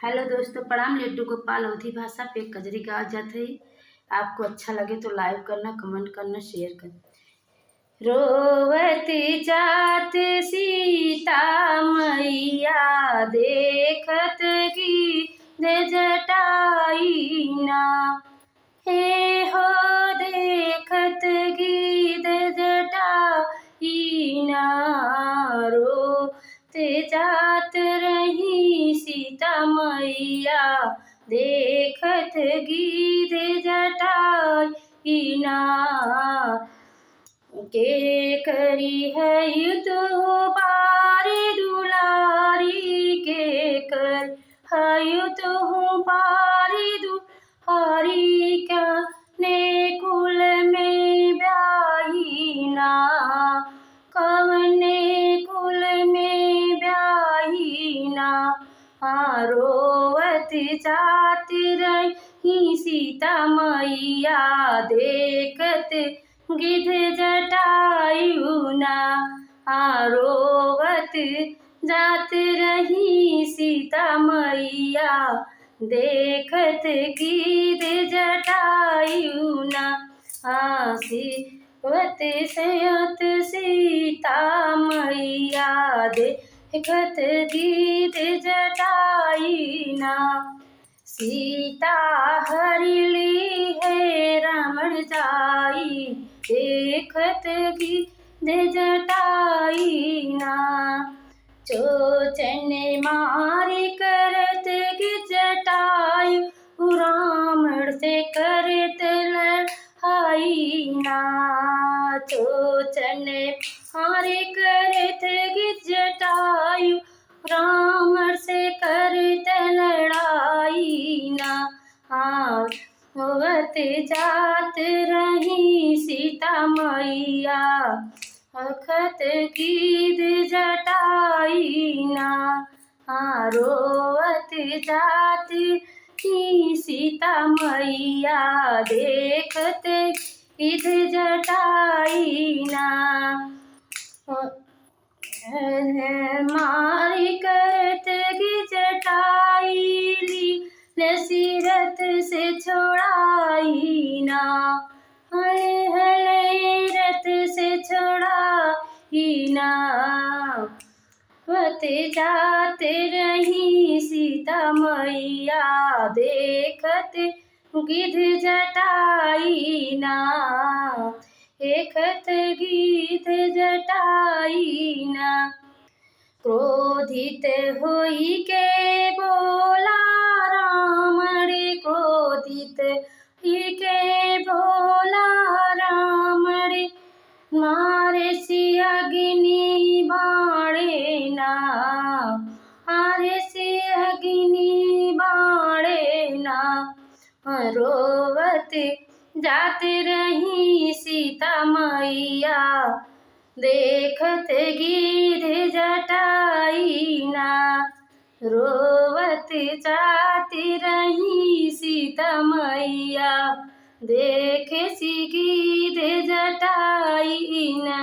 Hello दोस्तों, प्रणाम। लड्डू गोपाल अवधी भाषा पे कजरी गाँव जाते ही आपको अच्छा लगे तो लाइक करना, कमेंट करना, शेयर करना। रोवती जात सीता मैया देखत गिर जटाई ना, हे हो देखत गिर जटाई ना। रोते जात रही सीता मैया देखत गिर जटाई ना। के करी है तो बारी दुलारी, के कर है तो बारी दुलारी, कने कुल में ब्याही ना, कवने कुल में ब्याही ना। रोवत जात रही सीता मैया देखत गिद्ध जटायु ना। रोवत जात रही सीता मैया देखत गिद्ध जटायु ना। सीवत सयत सीता मैया देखत गिद्ध जटाई ना। सीता हरिली है रावण जाई देखत गिद्ध जटाई ना। चोचन मारी करत गिद्ध जटाई, रावण से करत लड़ाई ना। चोचन मारी करत गिद्ध जटाई, रावण से करत लड़ाई ना। रोवत जात रही सीता मैया देखत गिद्ध जटाई ना। रोवत जात रही सीता मैया देखत गिद्ध जटाई ना। मारी करत गिद्ध जटाई लसीरत से छोड़ाई ना। रत से छोड़ाई ना। वत जात रही सीता मैया देखत गिद्ध जटाई ना। देखत गिद्ध जटाई ना। क्रोधित होई के बोला रावण, क्रोधित होई के बोला रावण, मारे से अग्नि बाणे ना। मारे से अग्नि बाणे ना। रोवत जात रही सीता मैया देखत गिद्ध जटाई ना। रोवत जात रही सीता मैया देखे गिद्ध जटाई ना।